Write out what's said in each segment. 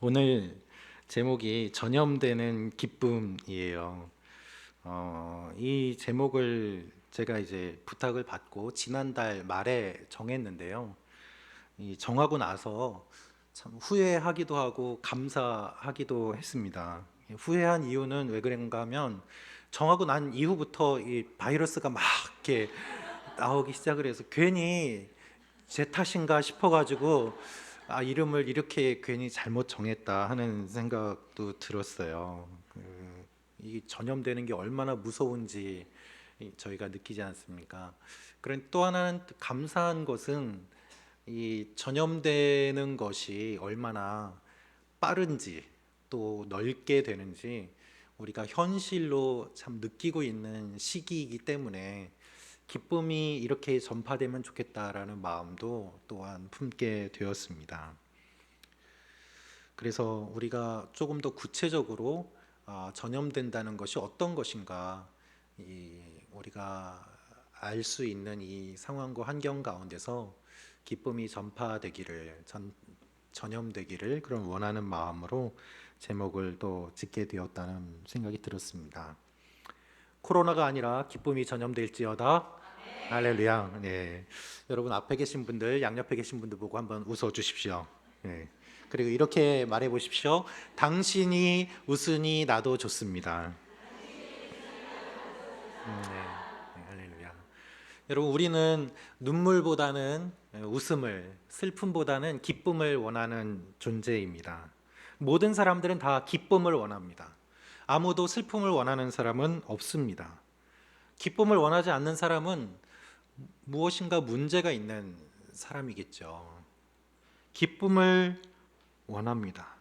오늘 제목이 전염되는 기쁨이에요. 이 제목을 제가 이제 부탁을 받고 지난달 말에 정했는데요. 이 정하고 나서 참 후회하기도 하고 감사하기도 했습니다. 후회한 이유는 왜 그런가 하면 정하고 난 이후부터 이 바이러스가 막 이렇게 나오기 시작을 해서 괜히 제 탓인가 싶어가지고 이름을 이렇게 괜히 잘못 정했다 하는 생각도 들었어요. 이 전염되는 게 얼마나 무서운지 저희가 느끼지 않습니까? 그런 또 하나는 감사한 것은 이 전염되는 것이 얼마나 빠른지 또 넓게 되는지 우리가 현실로 참 느끼고 있는 시기이기 때문에 기쁨이 이렇게 전파되면 좋겠다라는 마음도 또한 품게 되었습니다. 그래서 우리가 조금 더 구체적으로 전염된다는 것이 어떤 것인가, 우리가 알 수 있는 이 상황과 환경 가운데서 기쁨이 전염되기를 그런 원하는 마음으로 제목을 또 짓게 되었다는 생각이 들었습니다. 코로나가 아니라 기쁨이 전염될지어다. 할렐루야. 네. 여러분 앞에 계신 분들, 양옆에 계신 분들 보고 한번 웃어 주십시오. 네. 그리고 이렇게 말해 보십시오. 당신이 웃으니 나도 좋습니다. 네. 할렐루야. 여러분 우리는 눈물보다는 웃음을, 슬픔보다는 기쁨을 원하는 존재입니다. 모든 사람들은 다 기쁨을 원합니다. 아무도 슬픔을 원하는 사람은 없습니다. 기쁨을 원하지 않는 사람은 무엇인가 문제가 있는 사람이겠죠. 기쁨을 원합니다.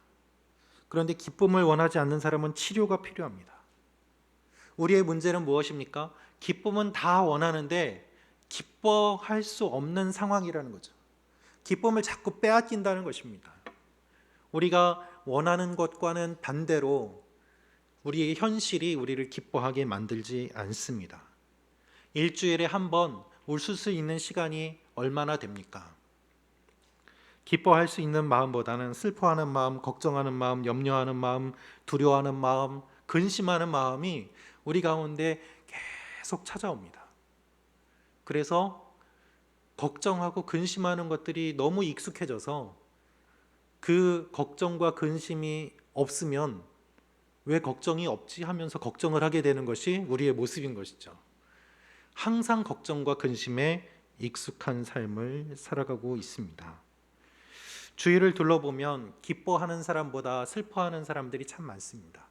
그런데 기쁨을 원하지 않는 사람은 치료가 필요합니다. 우리의 문제는 무엇입니까? 기쁨은 다 원하는데 기뻐할 수 없는 상황이라는 거죠. 기쁨을 자꾸 빼앗긴다는 것입니다. 우리가 원하는 것과는 반대로 우리의 현실이 우리를 기뻐하게 만들지 않습니다. 일주일에 한 번 웃을 수 있는 시간이 얼마나 됩니까? 기뻐할 수 있는 마음보다는 슬퍼하는 마음, 걱정하는 마음, 염려하는 마음, 두려워하는 마음, 근심하는 마음이 우리 가운데 계속 찾아옵니다. 그래서 걱정하고 근심하는 것들이 너무 익숙해져서 그 걱정과 근심이 없으면 왜 걱정이 없지 하면서 걱정을 하게 되는 것이 우리의 모습인 것이죠. 항상 걱정과 근심에 익숙한 삶을 살아가고 있습니다. 주위를 둘러보면 기뻐하는 사람보다 슬퍼하는 사람들이 참 많습니다.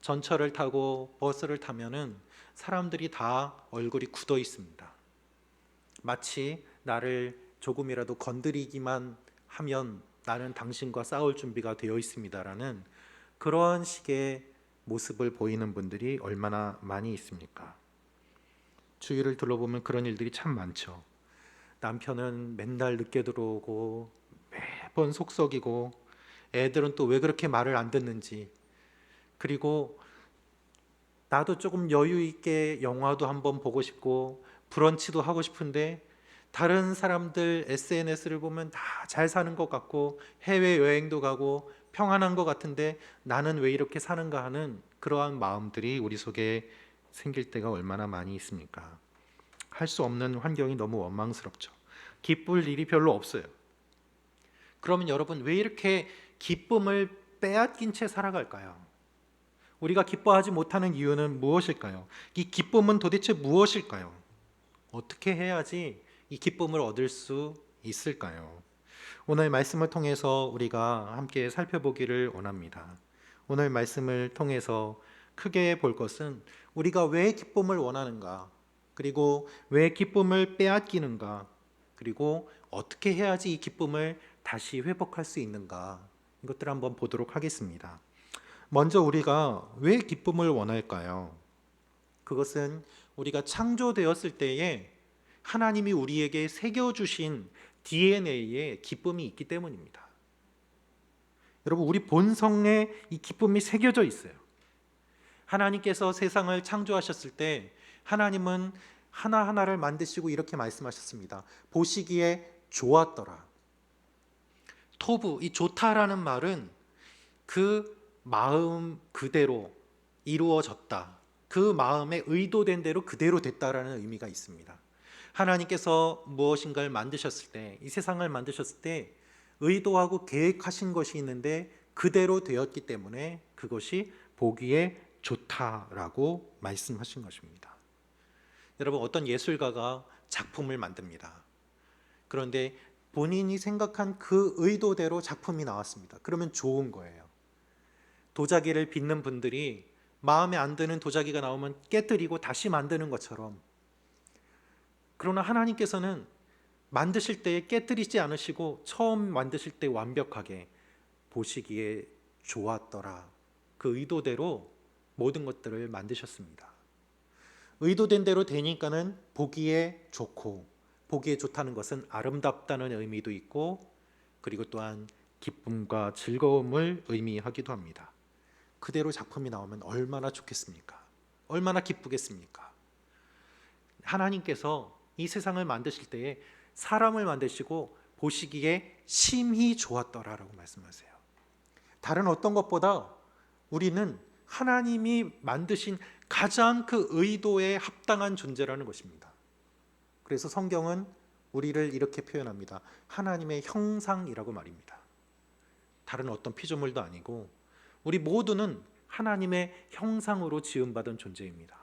전철을 타고 버스를 타면은 사람들이 다 얼굴이 굳어 있습니다. 마치 나를 조금이라도 건드리기만 하면 나는 당신과 싸울 준비가 되어 있습니다라는 그러한 식의 모습을 보이는 분들이 얼마나 많이 있습니까? 주위를 둘러보면 그런 일들이 참 많죠. 남편은 맨날 늦게 들어오고 매번 속썩이고 애들은 또 왜 그렇게 말을 안 듣는지, 그리고 나도 조금 여유 있게 영화도 한번 보고 싶고 브런치도 하고 싶은데 다른 사람들 SNS를 보면 다 잘 사는 것 같고 해외여행도 가고 평안한 것 같은데 나는 왜 이렇게 사는가 하는 그러한 마음들이 우리 속에 생길 때가 얼마나 많이 있습니까? 할 수 없는 환경이 너무 원망스럽죠. 기쁠 일이 별로 없어요. 그러면 여러분 왜 이렇게 기쁨을 빼앗긴 채 살아갈까요? 우리가 기뻐하지 못하는 이유는 무엇일까요? 이 기쁨은 도대체 무엇일까요? 어떻게 해야지 이 기쁨을 얻을 수 있을까요? 오늘 말씀을 통해서 우리가 함께 살펴보기를 원합니다. 오늘 말씀을 통해서 크게 볼 것은 우리가 왜 기쁨을 원하는가, 그리고 왜 기쁨을 빼앗기는가, 그리고 어떻게 해야지 이 기쁨을 다시 회복할 수 있는가, 이것들을 한번 보도록 하겠습니다. 먼저 우리가 왜 기쁨을 원할까요? 그것은 우리가 창조되었을 때에 하나님이 우리에게 새겨주신 DNA에 기쁨이 있기 때문입니다. 여러분 우리 본성에 이 기쁨이 새겨져 있어요. 하나님께서 세상을 창조하셨을 때 하나님은 하나하나를 만드시고 이렇게 말씀하셨습니다. 보시기에 좋았더라. 토부, 이 좋다라는 말은 그 마음 그대로 이루어졌다. 그 마음에 의도된 대로 그대로 됐다라는 의미가 있습니다. 하나님께서 무엇인가를 만드셨을 때, 이 세상을 만드셨을 때 의도하고 계획하신 것이 있는데 그대로 되었기 때문에 그것이 보기에 좋다라고 말씀하신 것입니다. 여러분, 어떤 예술가가 작품을 만듭니다. 그런데 본인이 생각한 그 의도대로 작품이 나왔습니다. 그러면 좋은 거예요. 도자기를 빚는 분들이 마음에 안 드는 도자기가 나오면 깨뜨리고 다시 만드는 것처럼, 그러나 하나님께서는 만드실 때 깨뜨리지 않으시고 처음 만드실 때 완벽하게 보시기에 좋았더라. 그 의도대로 모든 것들을 만드셨습니다. 의도된 대로 되니까는 보기에 좋고, 보기에 좋다는 것은 아름답다는 의미도 있고, 그리고 또한 기쁨과 즐거움을 의미하기도 합니다. 그대로 작품이 나오면 얼마나 좋겠습니까? 얼마나 기쁘겠습니까? 하나님께서 이 세상을 만드실 때에 사람을 만드시고 보시기에 심히 좋았더라라고 말씀하세요. 다른 어떤 것보다 우리는 하나님이 만드신 가장 그 의도에 합당한 존재라는 것입니다. 그래서 성경은 우리를 이렇게 표현합니다. 하나님의 형상이라고 말입니다. 다른 어떤 피조물도 아니고 우리 모두는 하나님의 형상으로 지음받은 존재입니다.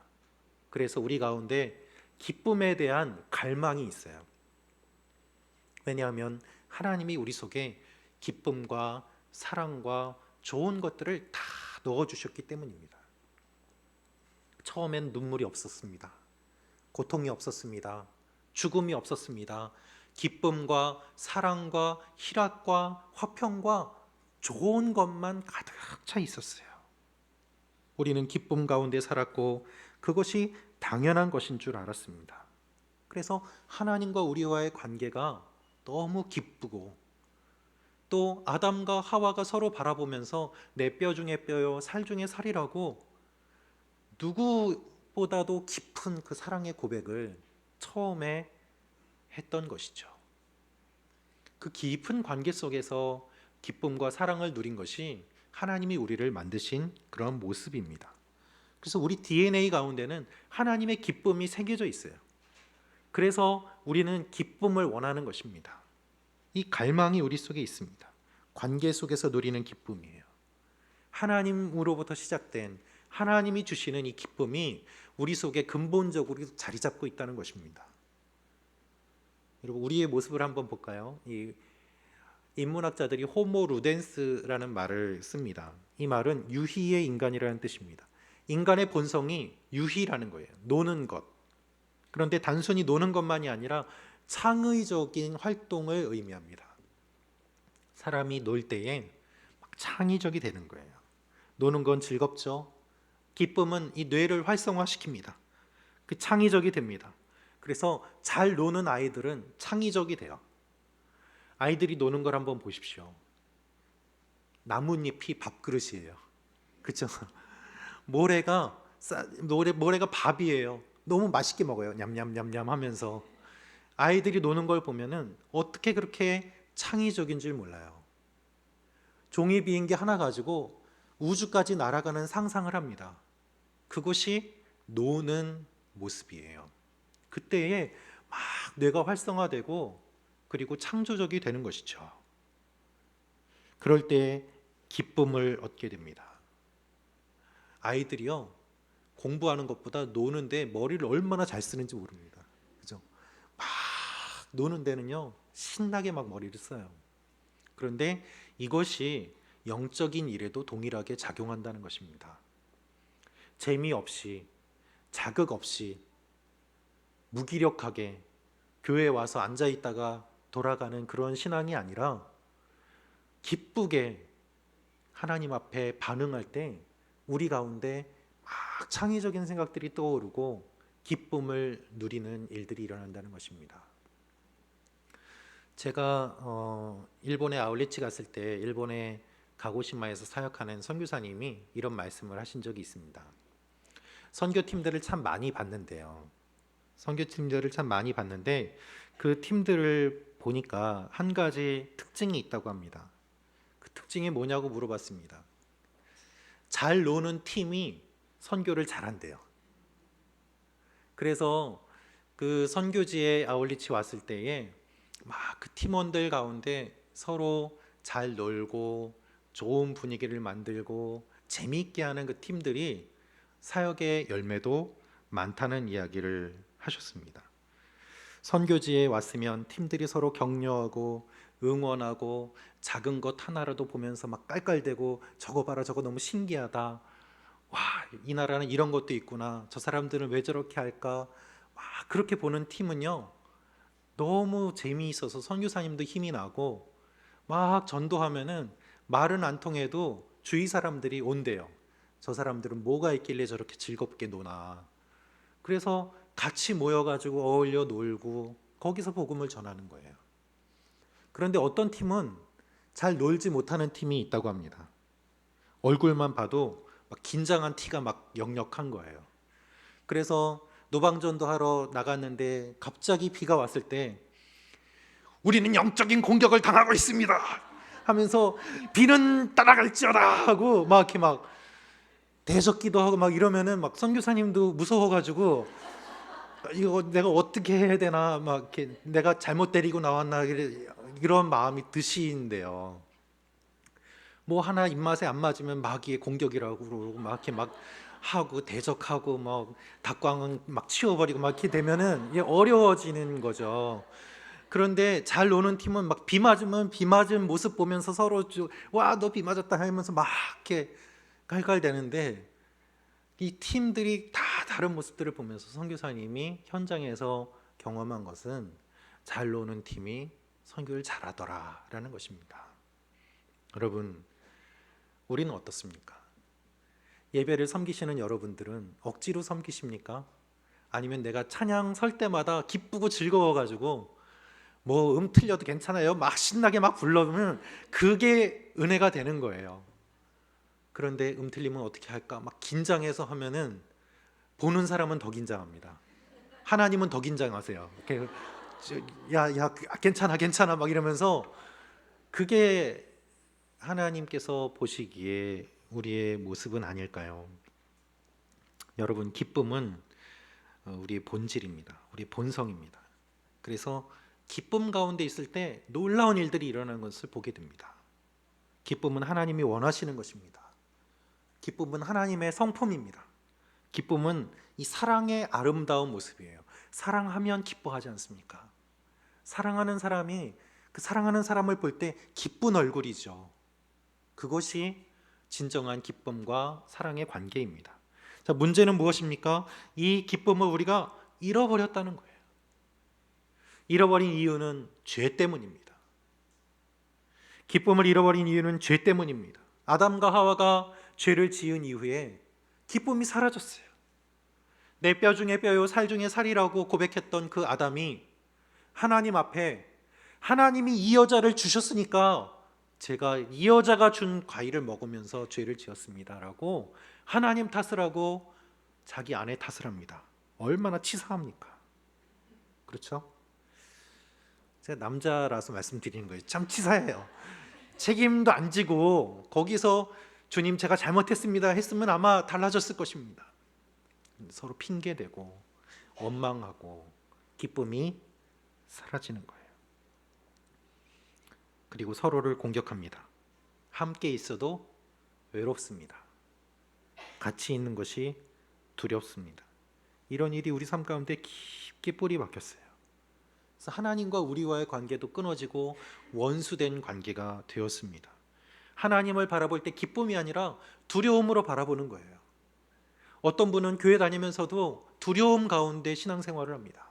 그래서 우리 가운데 기쁨에 대한 갈망이 있어요. 왜냐하면 하나님이 우리 속에 기쁨과 사랑과 좋은 것들을 다 넣어주셨기 때문입니다. 처음엔 눈물이 없었습니다. 고통이 없었습니다. 죽음이 없었습니다. 기쁨과 사랑과 희락과 화평과 좋은 것만 가득 차 있었어요. 우리는 기쁨 가운데 살았고 그것이 당연한 것인 줄 알았습니다. 그래서 하나님과 우리와의 관계가 너무 기쁘고, 또 아담과 하와가 서로 바라보면서 내 뼈 중에 뼈요 살 중에 살이라고 누구보다도 깊은 그 사랑의 고백을 처음에 했던 것이죠. 그 깊은 관계 속에서 기쁨과 사랑을 누린 것이 하나님이 우리를 만드신 그런 모습입니다. 그래서 우리 DNA 가운데는 하나님의 기쁨이 새겨져 있어요. 그래서 우리는 기쁨을 원하는 것입니다. 이 갈망이 우리 속에 있습니다. 관계 속에서 누리는 기쁨이에요. 하나님으로부터 시작된 하나님이 주시는 이 기쁨이 우리 속에 근본적으로 자리 잡고 있다는 것입니다. 여러분, 우리의 모습을 한번 볼까요? 이 인문학자들이 호모 루덴스라는 말을 씁니다. 이 말은 유희의 인간이라는 뜻입니다. 인간의 본성이 유희라는 거예요. 노는 것. 그런데 단순히 노는 것만이 아니라 창의적인 활동을 의미합니다. 사람이 놀 때에 막 창의적이 되는 거예요. 노는 건 즐겁죠. 기쁨은 이 뇌를 활성화시킵니다. 그 창의적이 됩니다. 그래서 잘 노는 아이들은 창의적이 돼요. 아이들이 노는 걸 한번 보십시오. 나뭇잎이 밥그릇이에요. 그렇죠? 모래가 밥이에요. 너무 맛있게 먹어요. 냠냠냠냠 하면서. 아이들이 노는 걸 보면은 어떻게 그렇게 창의적인 줄 몰라요. 종이 비행기 하나 가지고 우주까지 날아가는 상상을 합니다. 그것이 노는 모습이에요. 그때에 막 뇌가 활성화되고 그리고 창조적이 되는 것이죠. 그럴 때 기쁨을 얻게 됩니다. 아이들이요, 공부하는 것보다 노는데 머리를 얼마나 잘 쓰는지 모릅니다. 그죠? 막 노는 데는요, 신나게 막 머리를 써요. 그런데 이것이 영적인 일에도 동일하게 작용한다는 것입니다. 재미없이, 자극 없이, 무기력하게 교회에 와서 앉아 있다가 돌아가는 그런 신앙이 아니라 기쁘게 하나님 앞에 반응할 때 우리 가운데 막 창의적인 생각들이 떠오르고 기쁨을 누리는 일들이 일어난다는 것입니다. 제가 일본에 아울리치 갔을 때 일본의 가고시마에서 사역하는 선교사님이 이런 말씀을 하신 적이 있습니다. 선교팀들을 참 많이 봤는데요. 선교팀들을 참 많이 봤는데 그 팀들을 보니까 한 가지 특징이 있다고 합니다. 그 특징이 뭐냐고 물어봤습니다. 잘 노는 팀이 선교를 잘한대요. 그래서 그 선교지에 아울리치 왔을 때에 막 그 팀원들 가운데 서로 잘 놀고 좋은 분위기를 만들고 재미있게 하는 그 팀들이 사역의 열매도 많다는 이야기를 하셨습니다. 선교지에 왔으면 팀들이 서로 격려하고 응원하고 작은 것 하나라도 보면서 막 깔깔대고 저거 봐라 저거 너무 신기하다. 와, 이 나라는 이런 것도 있구나. 저 사람들은 왜 저렇게 할까? 막 그렇게 보는 팀은요. 너무 재미있어서 선교사님도 힘이 나고 막 전도하면은 말은 안 통해도 주위 사람들이 온대요. 저 사람들은 뭐가 있길래 저렇게 즐겁게 노나. 그래서 같이 모여가지고 어울려 놀고 거기서 복음을 전하는 거예요. 그런데 어떤 팀은 잘 놀지 못하는 팀이 있다고 합니다. 얼굴만 봐도 막 긴장한 티가 막 역력한 거예요. 그래서 노방전도 하러 나갔는데 갑자기 비가 왔을 때 우리는 영적인 공격을 당하고 있습니다 하면서 비는 따라갈지어다 하고 막 이렇게 막 대적기도 하고 막 이러면은 막 선교사님도 무서워가지고 이거 내가 어떻게 해야 되나 막 이렇게 내가 잘못 데리고 나왔나 이런 마음이 드시는데요. 뭐 하나 입맛에 안 맞으면 마귀의 공격이라고 그러고 막 이렇게 막 하고 대적하고 막 닭광은 막 치워버리고 막 이렇게 되면은 이게 어려워지는 거죠. 그런데 잘 노는 팀은 막 비 맞으면 비 맞은 모습 보면서 서로 와 너 비 맞았다 하면서 막 이렇게 깔깔대는데 이 팀들이 다 다른 모습들을 보면서 선교사님이 현장에서 경험한 것은 잘 노는 팀이 선교를 잘하더라라는 것입니다. 여러분, 우리는 어떻습니까? 예배를 섬기시는 여러분들은 억지로 섬기십니까? 아니면 내가 찬양 설 때마다 기쁘고 즐거워가지고 뭐 틀려도 괜찮아요 막 신나게 막 불러보면 그게 은혜가 되는 거예요. 그런데 틀리면 어떻게 할까 막 긴장해서 하면은 보는 사람은 더 긴장합니다. 하나님은 더 긴장하세요. 이렇게 야 괜찮아 괜찮아 막 이러면서 그게 하나님께서 보시기에 우리의 모습은 아닐까요? 여러분, 기쁨은 우리의 본질입니다. 우리의 본성입니다. 그래서 기쁨 가운데 있을 때 놀라운 일들이 일어나는 것을 보게 됩니다. 기쁨은 하나님이 원하시는 것입니다. 기쁨은 하나님의 성품입니다. 기쁨은 이 사랑의 아름다운 모습이에요. 사랑하면 기뻐하지 않습니까? 사랑하는 사람이 그 사랑하는 사람을 볼 때 기쁜 얼굴이죠. 그것이 진정한 기쁨과 사랑의 관계입니다. 자, 문제는 무엇입니까? 이 기쁨을 우리가 잃어버렸다는 거예요. 잃어버린 이유는 죄 때문입니다. 기쁨을 잃어버린 이유는 죄 때문입니다. 아담과 하와가 죄를 지은 이후에 기쁨이 사라졌어요. 내 뼈 중에 뼈요 살 중에 살이라고 고백했던 그 아담이 하나님 앞에 하나님이 이 여자를 주셨으니까 제가 이 여자가 준 과일을 먹으면서 죄를 지었습니다라고 하나님 탓을 하고 자기 아내 탓을 합니다. 얼마나 치사합니까? 그렇죠? 제가 남자라서 말씀드리는 거예요. 참 치사해요. 책임도 안 지고 거기서 주님 제가 잘못했습니다 했으면 아마 달라졌을 것입니다. 서로 핑계대고 원망하고 기쁨이 사라지는 거예요. 그리고 서로를 공격합니다. 함께 있어도 외롭습니다. 같이 있는 것이 두렵습니다. 이런 일이 우리 삶 가운데 깊게 뿌리 박혔어요. 그래서 하나님과 우리와의 관계도 끊어지고 원수된 관계가 되었습니다. 하나님을 바라볼 때 기쁨이 아니라 두려움으로 바라보는 거예요. 어떤 분은 교회 다니면서도 두려움 가운데 신앙생활을 합니다.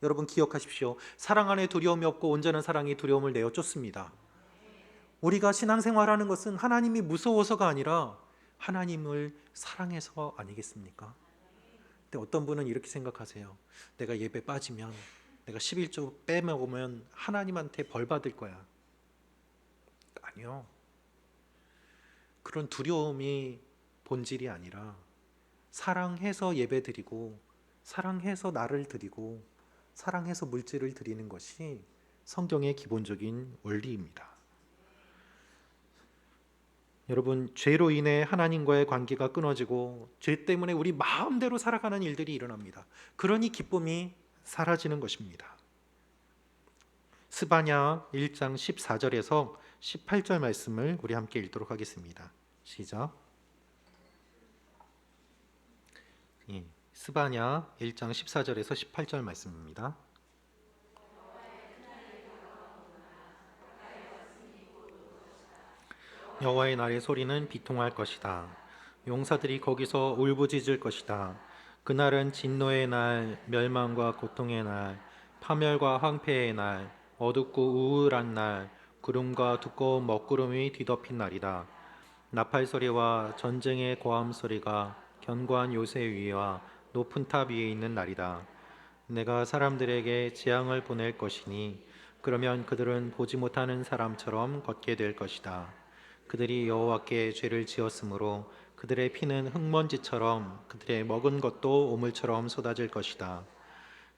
여러분 기억하십시오. 사랑 안에 두려움이 없고 온전한 사랑이 두려움을 내어 쫓습니다. 우리가 신앙생활하는 것은 하나님이 무서워서가 아니라 하나님을 사랑해서 아니겠습니까? 근데 어떤 분은 이렇게 생각하세요. 내가 예배 빠지면 내가 11조 빼먹으면 하나님한테 벌 받을 거야. 아니요. 그런 두려움이 본질이 아니라 사랑해서 예배 드리고 사랑해서 나를 드리고 사랑해서 물질을 드리는 것이 성경의 기본적인 원리입니다. 여러분, 죄로 인해 하나님과의 관계가 끊어지고 죄 때문에 우리 마음대로 살아가는 일들이 일어납니다. 그러니 기쁨이 사라지는 것입니다. 스바냐 1장 14절에서 18절 말씀을 우리 함께 읽도록 하겠습니다. 시작. 스바냐 1장 14절에서 18절 말씀입니다. 여호와의 날의 소리는 비통할 것이다. 용사들이 거기서 울부짖을 것이다. 그날은 진노의 날, 멸망과 고통의 날, 파멸과 황폐의 날, 어둡고 우울한 날, 구름과 두꺼운 먹구름이 뒤덮인 날이다. 나팔 소리와 전쟁의 고함 소리가 견고한 요새 위와 높은 탑 위에 있는 날이다. 내가 사람들에게 재앙을 보낼 것이니 그러면 그들은 보지 못하는 사람처럼 걷게 될 것이다. 그들이 여호와께 죄를 지었으므로 그들의 피는 흙먼지처럼 그들의 먹은 것도 오물처럼 쏟아질 것이다.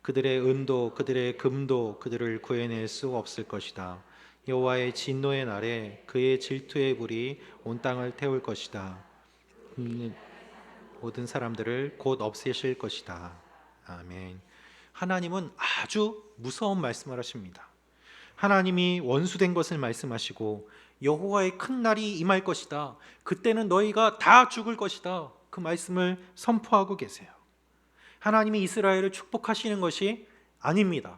그들의 은도 그들의 금도 그들을 구해낼 수 없을 것이다. 여호와의 진노의 날에 그의 질투의 불이 온 땅을 태울 것이다. 모든 사람들을 곧 없애실 것이다. 아멘. 하나님은 아주 무서운 말씀을 하십니다. 하나님이 원수된 것을 말씀하시고 여호와의 큰 날이 임할 것이다. 그때는 너희가 다 죽을 것이다. 그 말씀을 선포하고 계세요. 하나님이 이스라엘을 축복하시는 것이 아닙니다.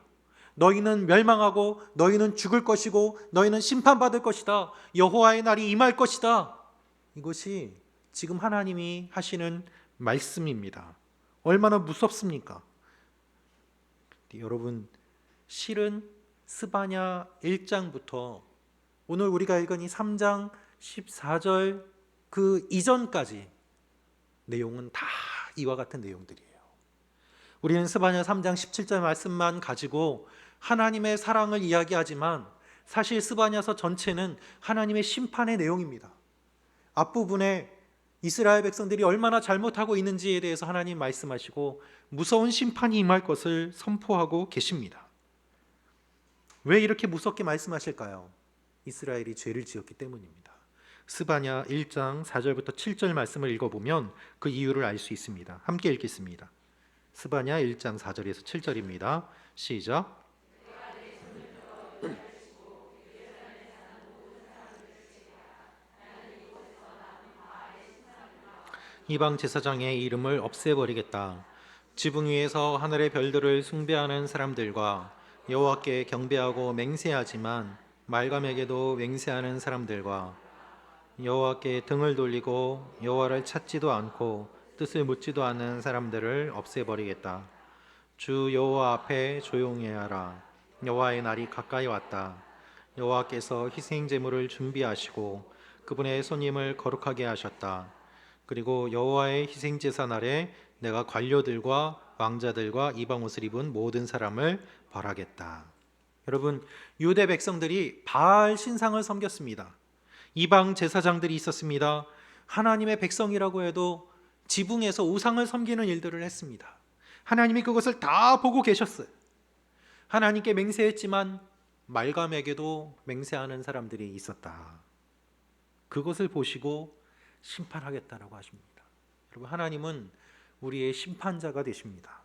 너희는 멸망하고 너희는 죽을 것이고 너희는 심판받을 것이다. 여호와의 날이 임할 것이다. 이것이 지금 하나님이 하시는 말씀입니다. 얼마나 무섭습니까? 여러분, 실은 스바냐 1장부터 오늘 우리가 읽은 이 3장 14절 그 이전까지 내용은 다 이와 같은 내용들이에요. 우리는 스바냐 3장 17절 말씀만 가지고 하나님의 사랑을 이야기하지만 사실 스바냐서 전체는 하나님의 심판의 내용입니다. 앞부분에 이스라엘 백성들이 얼마나 잘못하고 있는지에 대해서 하나님 말씀하시고 무서운 심판이 임할 것을 선포하고 계십니다. 왜 이렇게 무섭게 말씀하실까요? 이스라엘이 죄를 지었기 때문입니다. 스바냐 1장 4절부터 7절 말씀을 읽어보면 그 이유를 알 수 있습니다. 함께 읽겠습니다. 스바냐 1장 4절에서 7절입니다. 시작. 이방 제사장의 이름을 없애버리겠다. 지붕 위에서 하늘의 별들을 숭배하는 사람들과 여호와께 경배하고 맹세하지만 말감에게도 맹세하는 사람들과 여호와께 등을 돌리고 여호와를 찾지도 않고 뜻을 묻지도 않는 사람들을 없애버리겠다. 주 여호와 앞에 조용히 하라. 여호와의 날이 가까이 왔다. 여호와께서 희생 제물을 준비하시고 그분의 손님을 거룩하게 하셨다. 그리고 여호와의 희생 제사 날에 내가 관료들과 왕자들과 이방 옷을 입은 모든 사람을 벌하겠다. 여러분, 유대 백성들이 바알 신상을 섬겼습니다. 이방 제사장들이 있었습니다. 하나님의 백성이라고 해도 지붕에서 우상을 섬기는 일들을 했습니다. 하나님이 그것을 다 보고 계셨어요. 하나님께 맹세했지만 말감에게도 맹세하는 사람들이 있었다. 그것을 보시고 심판하겠다라고 하십니다. 여러분, 하나님은 우리의 심판자가 되십니다.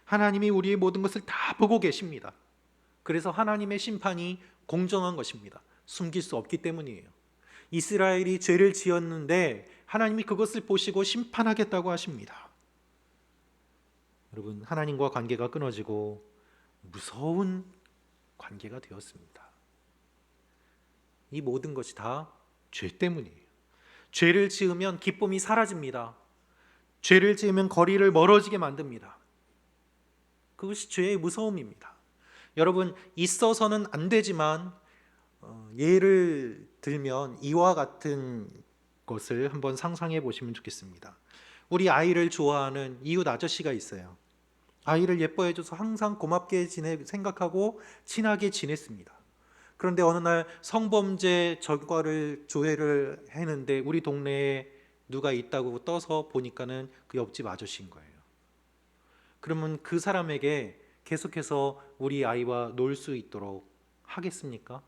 하나님이 우리의 모든 것을 다 보고 계십니다. 그래서 하나님의 심판이 공정한 것입니다. 숨길 수 없기 때문이에요. 이스라엘이 죄를 지었는데 하나님이 그것을 보시고 심판하겠다고 하십니다. 여러분, 하나님과 관계가 끊어지고 무서운 관계가 되었습니다. 이 모든 것이 다 죄 때문이에요. 죄를 지으면 기쁨이 사라집니다. 죄를 지으면 거리를 멀어지게 만듭니다. 그것이 죄의 무서움입니다. 여러분, 있어서는 안 되지만 예를 들면 이와 같은 것을 한번 상상해 보시면 좋겠습니다. 우리 아이를 좋아하는 이웃 아저씨가 있어요. 아이를 예뻐해줘서 항상 고맙게 생각하고 친하게 지냈습니다. 그런데 어느 날 성범죄 전과를 조회를 했는데 우리 동네에 누가 있다고 떠서 보니까는 그 옆집 아저씨인 거예요. 그러면 그 사람에게 계속해서 우리 아이와 놀 수 있도록 하겠습니까?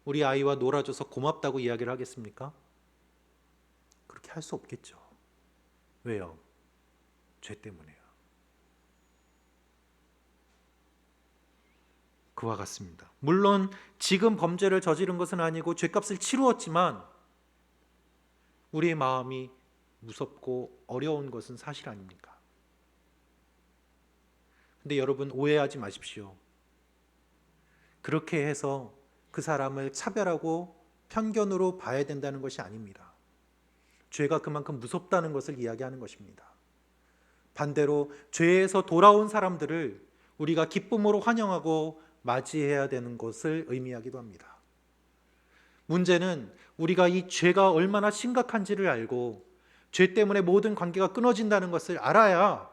우리 아이와 놀아줘서 고맙다고 이야기를 하겠습니까? 살 수 없겠죠. 왜요? 죄 때문에요. 그와 같습니다. 물론 지금 범죄를 저지른 것은 아니고 죄값을 치루었지만 우리의 마음이 무섭고 어려운 것은 사실 아닙니까? 근데 여러분 오해하지 마십시오. 그렇게 해서 그 사람을 차별하고 편견으로 봐야 된다는 것이 아닙니다. 죄가 그만큼 무섭다는 것을 이야기하는 것입니다. 반대로 죄에서 돌아온 사람들을 우리가 기쁨으로 환영하고 맞이해야 되는 것을 의미하기도 합니다. 문제는 우리가 이 죄가 얼마나 심각한지를 알고 죄 때문에 모든 관계가 끊어진다는 것을 알아야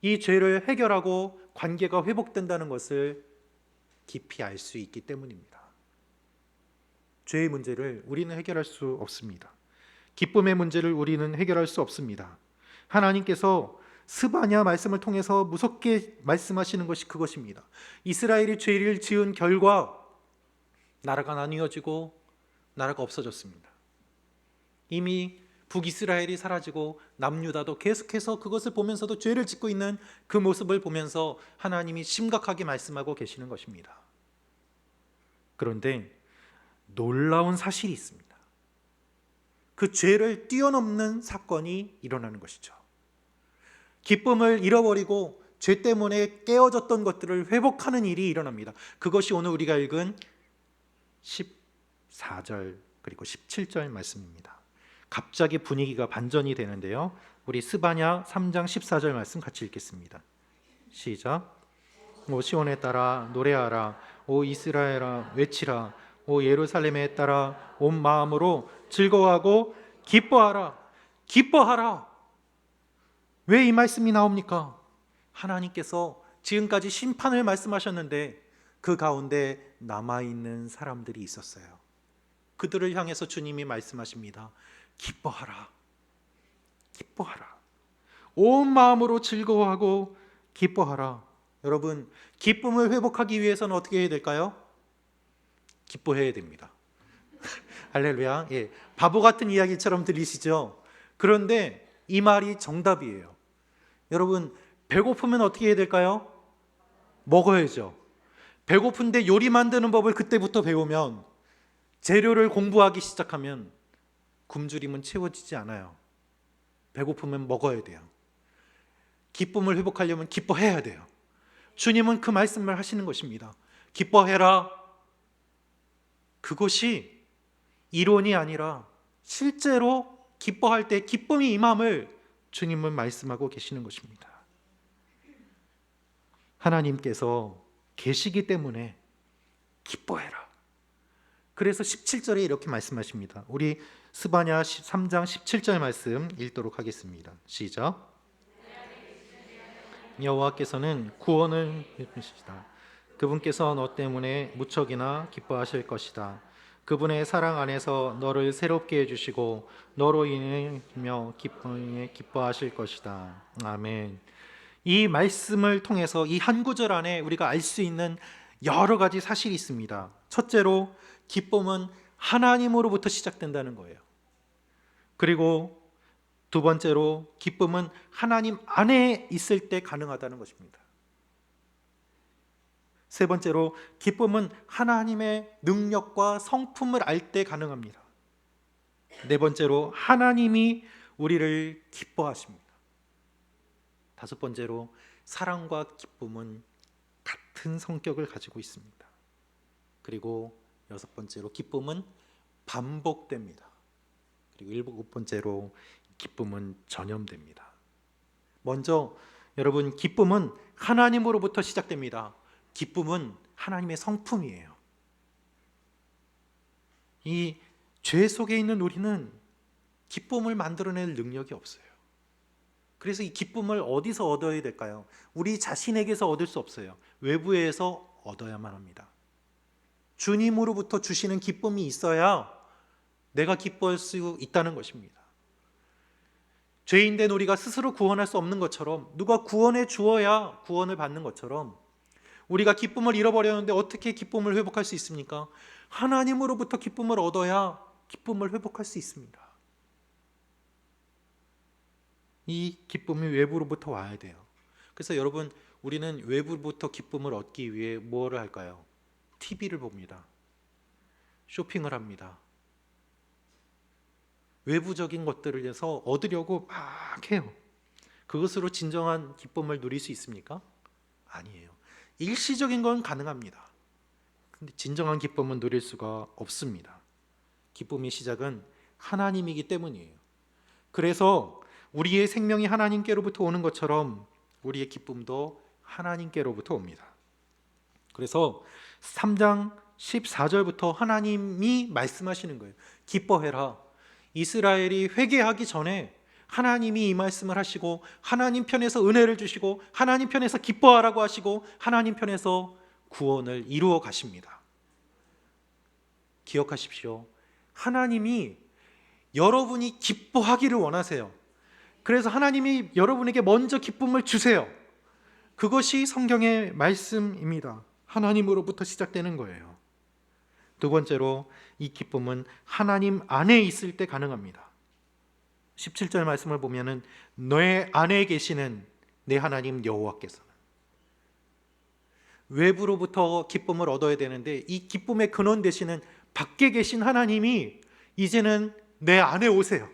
이 죄를 해결하고 관계가 회복된다는 것을 깊이 알 수 있기 때문입니다. 죄의 문제를 우리는 해결할 수 없습니다. 기쁨의 문제를 우리는 해결할 수 없습니다. 하나님께서 스바냐 말씀을 통해서 무섭게 말씀하시는 것이 그것입니다. 이스라엘이 죄를 지은 결과 나라가 나뉘어지고 나라가 없어졌습니다. 이미 북이스라엘이 사라지고 남유다도 계속해서 그것을 보면서도 죄를 짓고 있는 그 모습을 보면서 하나님이 심각하게 말씀하고 계시는 것입니다. 그런데 놀라운 사실이 있습니다. 그 죄를 뛰어넘는 사건이 일어나는 것이죠. 기쁨을 잃어버리고 죄 때문에 깨어졌던 것들을 회복하는 일이 일어납니다. 그것이 오늘 우리가 읽은 14절 그리고 17절 말씀입니다. 갑자기 분위기가 반전이 되는데요. 우리 스바냐 3장 14절 말씀 같이 읽겠습니다. 시작. 오 시온에 따라 노래하라. 오 이스라엘아 외치라. 오 예루살렘에 따라 온 마음으로 즐거워하고 기뻐하라. 기뻐하라. 왜 이 말씀이 나옵니까? 하나님께서 지금까지 심판을 말씀하셨는데 그 가운데 남아있는 사람들이 있었어요. 그들을 향해서 주님이 말씀하십니다. 기뻐하라. 기뻐하라. 온 마음으로 즐거워하고 기뻐하라. 여러분, 기쁨을 회복하기 위해서는 어떻게 해야 될까요? 기뻐해야 됩니다. 할렐루야. 예, 바보 같은 이야기처럼 들리시죠? 그런데 이 말이 정답이에요. 여러분, 배고프면 어떻게 해야 될까요? 먹어야죠. 배고픈데 요리 만드는 법을 그때부터 배우면, 재료를 공부하기 시작하면 굶주림은 채워지지 않아요. 배고프면 먹어야 돼요. 기쁨을 회복하려면 기뻐해야 돼요. 주님은 그 말씀을 하시는 것입니다. 기뻐해라. 그것이 이론이 아니라 실제로 기뻐할 때 기쁨이 임함을 주님은 말씀하고 계시는 것입니다. 하나님께서 계시기 때문에 기뻐해라. 그래서 17절에 이렇게 말씀하십니다. 우리 스바냐 3장 17절 말씀 읽도록 하겠습니다. 시작. 여호와께서는 구원을 베푸시다. 그분께서 너 때문에 무척이나 기뻐하실 것이다. 그분의 사랑 안에서 너를 새롭게 해주시고 너로 인하여 기뻐하실 것이다. 아멘. 이 말씀을 통해서 이 한 구절 안에 우리가 알 수 있는 여러 가지 사실이 있습니다. 첫째로 기쁨은 하나님으로부터 시작된다는 거예요. 그리고 두 번째로 기쁨은 하나님 안에 있을 때 가능하다는 것입니다. 세 번째로 기쁨은 하나님의 능력과 성품을 알 때 가능합니다. 네 번째로 하나님이 우리를 기뻐하십니다. 다섯 번째로 사랑과 기쁨은 같은 성격을 가지고 있습니다. 그리고 여섯 번째로 기쁨은 반복됩니다. 그리고 일곱 번째로 기쁨은 전염됩니다. 먼저 여러분, 기쁨은 하나님으로부터 시작됩니다. 기쁨은 하나님의 성품이에요. 이 죄 속에 있는 우리는 기쁨을 만들어낼 능력이 없어요. 그래서 이 기쁨을 어디서 얻어야 될까요? 우리 자신에게서 얻을 수 없어요. 외부에서 얻어야만 합니다. 주님으로부터 주시는 기쁨이 있어야 내가 기뻐할 수 있다는 것입니다. 죄인된 우리가 스스로 구원할 수 없는 것처럼, 누가 구원해 주어야 구원을 받는 것처럼, 우리가 기쁨을 잃어버렸는데 어떻게 기쁨을 회복할 수 있습니까? 하나님으로부터 기쁨을 얻어야 기쁨을 회복할 수 있습니다. 이 기쁨이 외부로부터 와야 돼요. 그래서 여러분, 우리는 외부로부터 기쁨을 얻기 위해 뭐를 할까요? TV를 봅니다. 쇼핑을 합니다. 외부적인 것들을 위해서 얻으려고 막 해요. 그것으로 진정한 기쁨을 누릴 수 있습니까? 아니에요. 일시적인 건 가능합니다. 근데 진정한 기쁨은 누릴 수가 없습니다. 기쁨의 시작은 하나님이기 때문이에요. 그래서 우리의 생명이 하나님께로부터 오는 것처럼 우리의 기쁨도 하나님께로부터 옵니다. 그래서 3장 14절부터 하나님이 말씀하시는 거예요. 기뻐해라. 이스라엘이 회개하기 전에 하나님이 이 말씀을 하시고 하나님 편에서 은혜를 주시고 하나님 편에서 기뻐하라고 하시고 하나님 편에서 구원을 이루어 가십니다. 기억하십시오. 하나님이 여러분이 기뻐하기를 원하세요. 그래서 하나님이 여러분에게 먼저 기쁨을 주세요. 그것이 성경의 말씀입니다. 하나님으로부터 시작되는 거예요. 두 번째로, 이 기쁨은 하나님 안에 있을 때 가능합니다. 17절 말씀을 보면은 너의 안에 계시는 내 하나님 여호와께서는, 외부로부터 기쁨을 얻어야 되는데 이 기쁨의 근원 되시는 밖에 계신 하나님이 이제는 내 안에 오세요.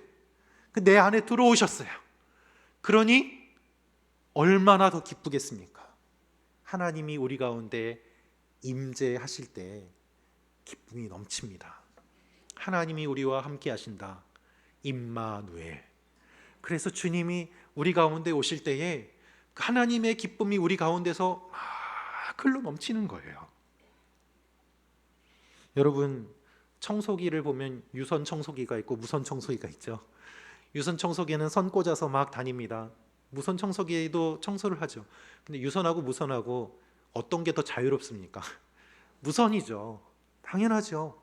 내 안에 들어오셨어요. 그러니 얼마나 더 기쁘겠습니까? 하나님이 우리 가운데 임재하실 때 기쁨이 넘칩니다. 하나님이 우리와 함께 하신다. 임마누엘. 그래서 주님이 우리 가운데 오실 때에 하나님의 기쁨이 우리 가운데서 막 흘러 넘치는 거예요. 여러분, 청소기를 보면 유선 청소기가 있고 무선 청소기가 있죠. 유선 청소기는 선 꽂아서 막 다닙니다. 무선 청소기도 청소를 하죠. 근데 유선하고 무선하고 어떤 게 더 자유롭습니까? 무선이죠. 당연하죠.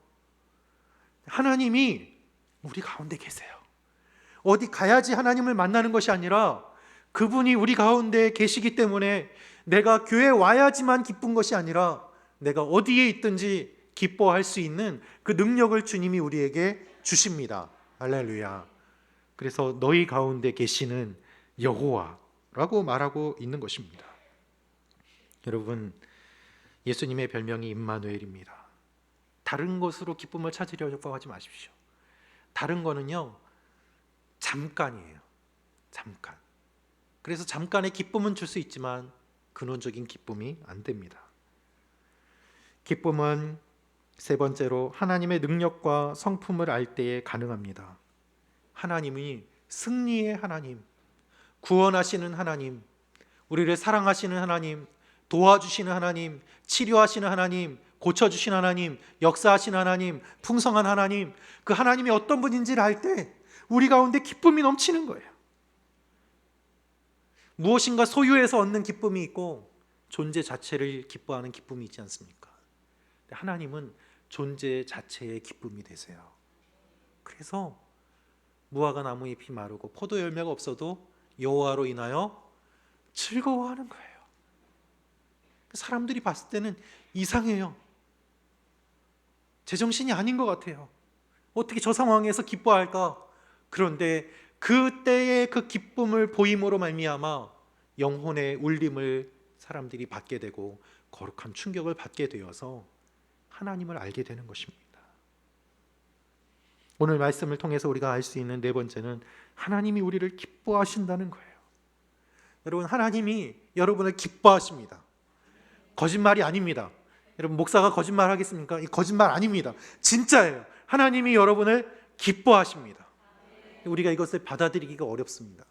하나님이 우리 가운데 계세요. 어디 가야지 하나님을 만나는 것이 아니라 그분이 우리 가운데 계시기 때문에 내가 교회에 와야지만 기쁜 것이 아니라 내가 어디에 있든지 기뻐할 수 있는 그 능력을 주님이 우리에게 주십니다. 할렐루야. 그래서 너희 가운데 계시는 여호와라고 말하고 있는 것입니다. 여러분, 예수님의 별명이 임마누엘입니다. 다른 것으로 기쁨을 찾으려고 하지 마십시오. 다른 거는요, 잠깐이에요. 잠깐. 그래서 잠깐의 기쁨은 줄 수 있지만 근원적인 기쁨이 안 됩니다. 기쁨은 세 번째로 하나님의 능력과 성품을 알 때에 가능합니다. 하나님이 승리의 하나님, 구원하시는 하나님, 우리를 사랑하시는 하나님, 도와주시는 하나님, 치료하시는 하나님, 고쳐주시는 하나님, 역사하시는 하나님, 풍성한 하나님, 그 하나님이 어떤 분인지를 알 때 우리 가운데 기쁨이 넘치는 거예요. 무엇인가 소유해서 얻는 기쁨이 있고 존재 자체를 기뻐하는 기쁨이 있지 않습니까? 하나님은 존재 자체의 기쁨이 되세요. 그래서 무화과 나무 잎이 마르고 포도 열매가 없어도 여호와로 인하여 즐거워하는 거예요. 사람들이 봤을 때는 이상해요. 제정신이 아닌 것 같아요. 어떻게 저 상황에서 기뻐할까? 그런데 그때의 그 기쁨을 보임으로 말미암아 영혼의 울림을 사람들이 받게 되고 거룩한 충격을 받게 되어서 하나님을 알게 되는 것입니다. 오늘 말씀을 통해서 우리가 알 수 있는 네 번째는 하나님이 우리를 기뻐하신다는 거예요. 여러분, 하나님이 여러분을 기뻐하십니다. 거짓말이 아닙니다. 여러분, 목사가 거짓말 하겠습니까? 이 거짓말 아닙니다. 진짜예요. 하나님이 여러분을 기뻐하십니다. 우리가 이것을 받아들이기가 어렵습니다.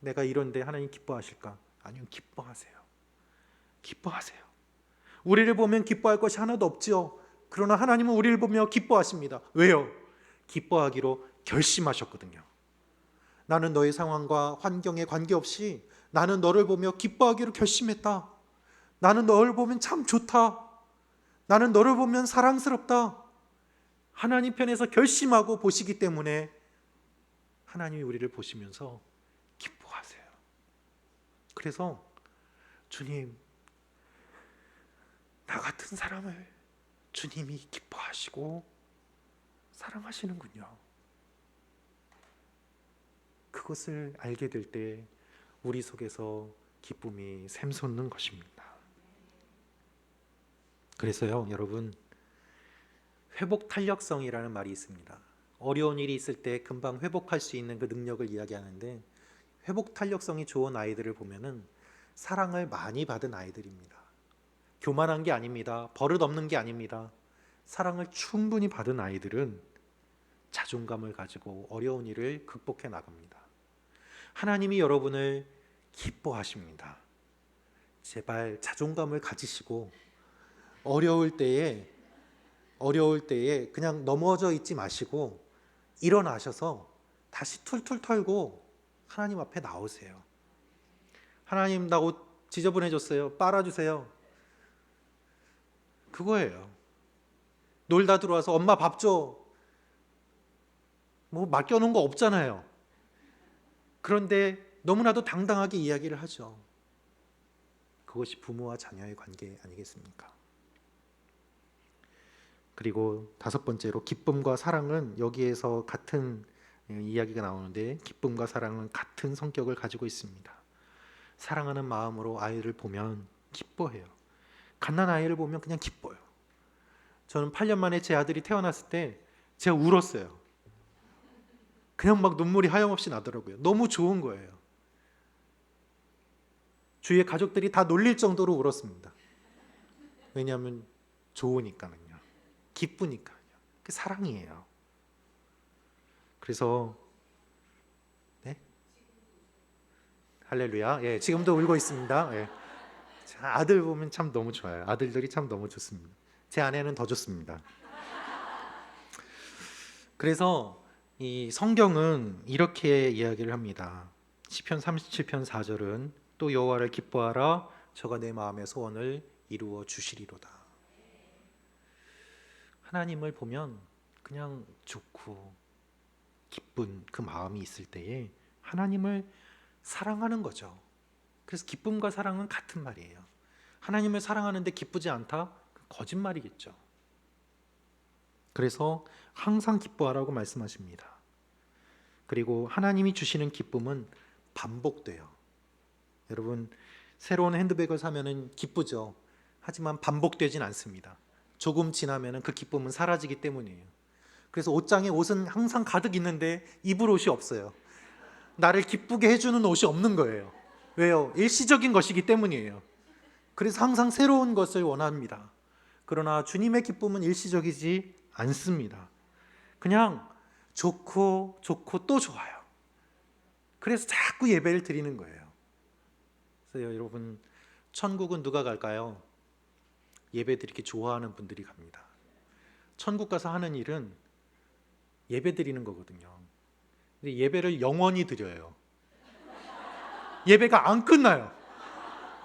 내가 이런데 하나님 기뻐하실까? 아니요, 기뻐하세요. 기뻐하세요. 우리를 보면 기뻐할 것이 하나도 없죠. 그러나 하나님은 우리를 보며 기뻐하십니다. 왜요? 기뻐하기로 결심하셨거든요. 나는 너의 상황과 환경에 관계없이 나는 너를 보며 기뻐하기로 결심했다. 나는 너를 보면 참 좋다. 나는 너를 보면 사랑스럽다. 하나님 편에서 결심하고 보시기 때문에 하나님이 우리를 보시면서 기뻐하세요. 그래서 주님, 나 같은 사람을 주님이 기뻐하시고 사랑하시는군요. 그것을 알게 될 때 우리 속에서 기쁨이 샘솟는 것입니다. 그래서요, 여러분, 회복 탄력성이라는 말이 있습니다. 어려운 일이 있을 때 금방 회복할 수 있는 그 능력을 이야기하는데, 회복 탄력성이 좋은 아이들을 보면은 사랑을 많이 받은 아이들입니다. 교만한 게 아닙니다. 버릇 없는 게 아닙니다. 사랑을 충분히 받은 아이들은 자존감을 가지고 어려운 일을 극복해 나갑니다. 하나님이 여러분을 기뻐하십니다. 제발 자존감을 가지시고 어려울 때에 그냥 넘어져 있지 마시고 일어나셔서 다시 툴툴 털고 하나님 앞에 나오세요. 하나님, 나 옷 지저분해졌어요. 빨아주세요. 그거예요. 놀다 들어와서 엄마 밥 줘. 뭐 맡겨놓은 거 없잖아요. 그런데 너무나도 당당하게 이야기를 하죠. 그것이 부모와 자녀의 관계 아니겠습니까? 그리고 5번째로, 기쁨과 사랑은 여기에서 같은 이야기가 나오는데, 기쁨과 사랑은 같은 성격을 가지고 있습니다. 사랑하는 마음으로 아이를 보면 기뻐해요. 갓난 아이를 보면 그냥 기뻐요. 저는 8년 만에 제 아들이 태어났을 때 제가 울었어요. 그냥 막 눈물이 하염없이 나더라고요. 너무 좋은 거예요. 주위의 가족들이 다 놀릴 정도로 울었습니다. 왜냐하면 좋으니까요. 기쁘니까요. 그 사랑이에요. 그래서 네? 할렐루야. 예, 지금도 울고 있습니다. 예. 아들 보면 참 너무 좋아요. 아들들이 참 너무 좋습니다. 제 아내는 더 좋습니다. 그래서 이 성경은 이렇게 이야기를 합니다. 시편 37편 4절은 또 여호와를 기뻐하라, 저가 내 마음의 소원을 이루어 주시리로다. 하나님을 보면 그냥 좋고 기쁜 그 마음이 있을 때에 하나님을 사랑하는 거죠. 그래서 기쁨과 사랑은 같은 말이에요. 하나님을 사랑하는데 기쁘지 않다? 거짓말이겠죠. 그래서 항상 기뻐하라고 말씀하십니다. 그리고 하나님이 주시는 기쁨은 반복돼요. 여러분, 새로운 핸드백을 사면은 기쁘죠. 하지만 반복되진 않습니다. 조금 지나면은 그 기쁨은 사라지기 때문이에요. 그래서 옷장에 옷은 항상 가득 있는데 입을 옷이 없어요. 나를 기쁘게 해주는 옷이 없는 거예요. 왜요? 일시적인 것이기 때문이에요. 그래서 항상 새로운 것을 원합니다. 그러나 주님의 기쁨은 일시적이지 않습니다. 그냥 좋고 또 좋아요. 그래서 자꾸 예배를 드리는 거예요. 그래서 여러분, 천국은 누가 갈까요? 예배 드리기 좋아하는 분들이 갑니다. 천국 가서 하는 일은 예배 드리는 거거든요. 근데 예배를 영원히 드려요. 예배가 안 끝나요.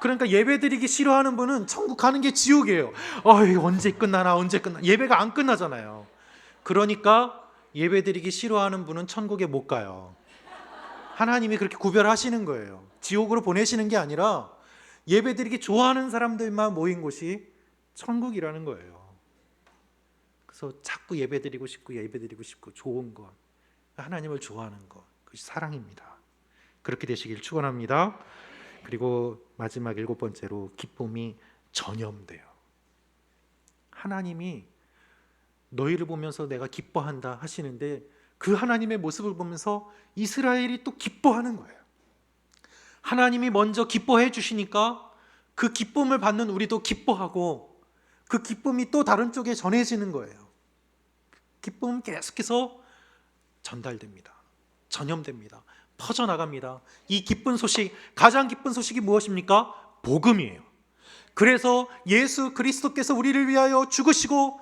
그러니까 예배 드리기 싫어하는 분은 천국 가는 게 지옥이에요. 언제 끝나나. 예배가 안 끝나잖아요. 그러니까 예배 드리기 싫어하는 분은 천국에 못 가요. 하나님이 그렇게 구별하시는 거예요. 지옥으로 보내시는 게 아니라 예배 드리기 좋아하는 사람들만 모인 곳이 천국이라는 거예요. 그래서 자꾸 예배 드리고 싶고 좋은 것, 하나님을 좋아하는 것, 그것이 사랑입니다. 그렇게 되시길 축원합니다. 그리고 마지막 7번째로, 기쁨이 전염돼요. 하나님이 너희를 보면서 내가 기뻐한다 하시는데, 그 하나님의 모습을 보면서 이스라엘이 또 기뻐하는 거예요. 하나님이 먼저 기뻐해 주시니까 그 기쁨을 받는 우리도 기뻐하고, 그 기쁨이 또 다른 쪽에 전해지는 거예요. 기쁨은 계속해서 전달됩니다. 전염됩니다. 퍼져나갑니다. 이 기쁜 소식, 가장 기쁜 소식이 무엇입니까? 복음이에요. 그래서 예수 그리스도께서 우리를 위하여 죽으시고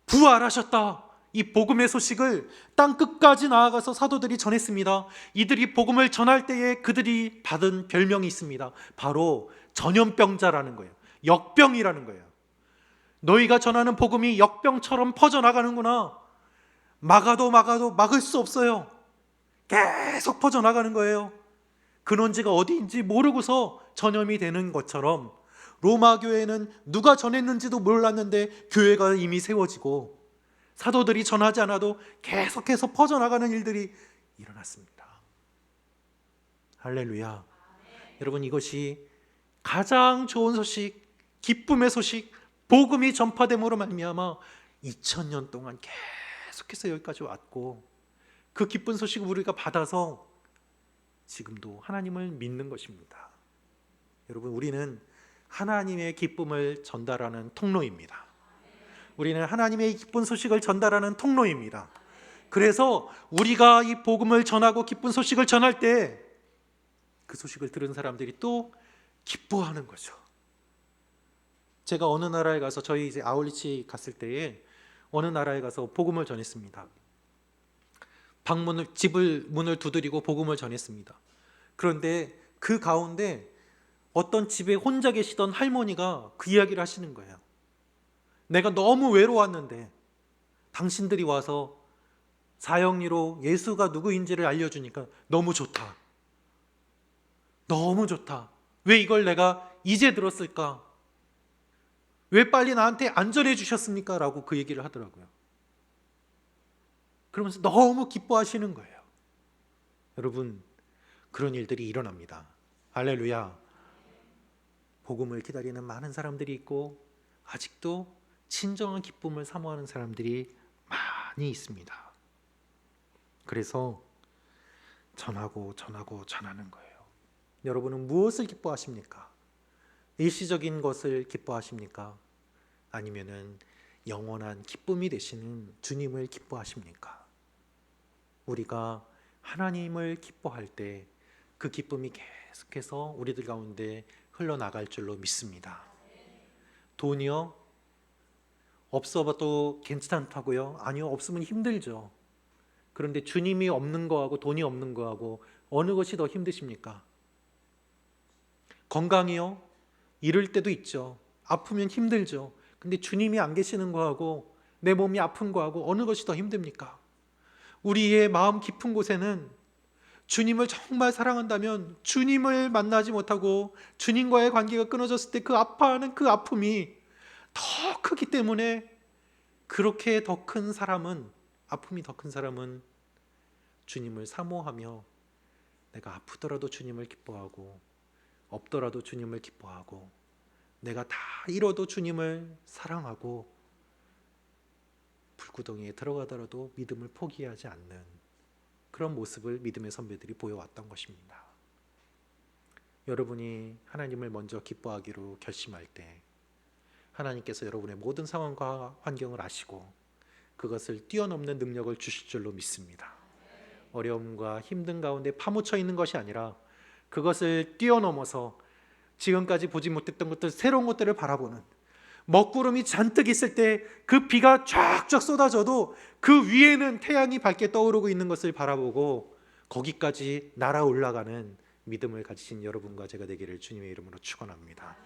부활하셨다, 이 복음의 소식을 땅 끝까지 나아가서 사도들이 전했습니다. 이들이 복음을 전할 때에 그들이 받은 별명이 있습니다. 바로 전염병자라는 거예요. 역병이라는 거예요. 너희가 전하는 복음이 역병처럼 퍼져나가는구나. 막아도 막을 수 없어요. 계속 퍼져나가는 거예요. 근원지가 어디인지 모르고서 전염이 되는 것처럼 로마 교회는 누가 전했는지도 몰랐는데 교회가 이미 세워지고 사도들이 전하지 않아도 계속해서 퍼져나가는 일들이 일어났습니다. 할렐루야. 여러분, 이것이 가장 좋은 소식, 기쁨의 소식, 복음이 전파됨으로 말미암아 2000년 동안 계속해서 여기까지 왔고, 그 기쁜 소식을 우리가 받아서 지금도 하나님을 믿는 것입니다. 여러분, 우리는 하나님의 기쁨을 전달하는 통로입니다. 우리는 하나님의 기쁜 소식을 전달하는 통로입니다. 그래서 우리가 이 복음을 전하고 기쁜 소식을 전할 때 그 소식을 들은 사람들이 또 기뻐하는 거죠. 제가 어느 나라에 가서, 저희 이제 아울리치 갔을 때에 어느 나라에 가서 복음을 전했습니다. 집을 문을 두드리고 복음을 전했습니다. 그런데 그 가운데 어떤 집에 혼자 계시던 할머니가 그 이야기를 하시는 거예요. 내가 너무 외로웠는데 당신들이 와서 사형리로 예수가 누구인지를 알려주니까 너무 좋다. 너무 좋다. 왜 이걸 내가 이제 들었을까? 왜 빨리 나한테 안 전해 주셨습니까? 라고 그 얘기를 하더라고요. 그러면서 너무 기뻐하시는 거예요. 여러분, 그런 일들이 일어납니다. 할렐루야. 복음을 기다리는 많은 사람들이 있고 아직도 진정한 기쁨을 사모하는 사람들이 많이 있습니다. 그래서 전하고 전하는 거예요. 여러분은 무엇을 기뻐하십니까? 일시적인 것을 기뻐하십니까? 아니면은 영원한 기쁨이 되시는 주님을 기뻐하십니까? 우리가 하나님을 기뻐할 때 그 기쁨이 계속해서 우리들 가운데 흘러나갈 줄로 믿습니다. 돈이요? 없어도 괜찮다고요? 아니요, 없으면 힘들죠. 그런데 주님이 없는 거하고 돈이 없는 거하고 어느 것이 더 힘드십니까? 건강이요? 이럴 때도 있죠. 아프면 힘들죠. 근데 주님이 안 계시는 거하고 내 몸이 아픈 거하고 어느 것이 더 힘듭니까? 우리의 마음 깊은 곳에는 주님을 정말 사랑한다면 주님을 만나지 못하고 주님과의 관계가 끊어졌을 때 그 아파하는 그 아픔이 더 크기 때문에, 그렇게 더 큰 사람은, 아픔이 더 큰 사람은 주님을 사모하며 내가 아프더라도 주님을 기뻐하고 없더라도 주님을 기뻐하고 내가 다 잃어도 주님을 사랑하고 불구덩이에 들어가더라도 믿음을 포기하지 않는 그런 모습을 믿음의 선배들이 보여왔던 것입니다. 여러분이 하나님을 먼저 기뻐하기로 결심할 때 하나님께서 여러분의 모든 상황과 환경을 아시고 그것을 뛰어넘는 능력을 주실 줄로 믿습니다. 어려움과 힘든 가운데 파묻혀 있는 것이 아니라 그것을 뛰어넘어서 지금까지 보지 못했던 것들, 새로운 것들을 바라보는, 먹구름이 잔뜩 있을 때 그 비가 쫙쫙 쏟아져도 그 위에는 태양이 밝게 떠오르고 있는 것을 바라보고 거기까지 날아 올라가는 믿음을 가지신 여러분과 제가 되기를 주님의 이름으로 축원합니다.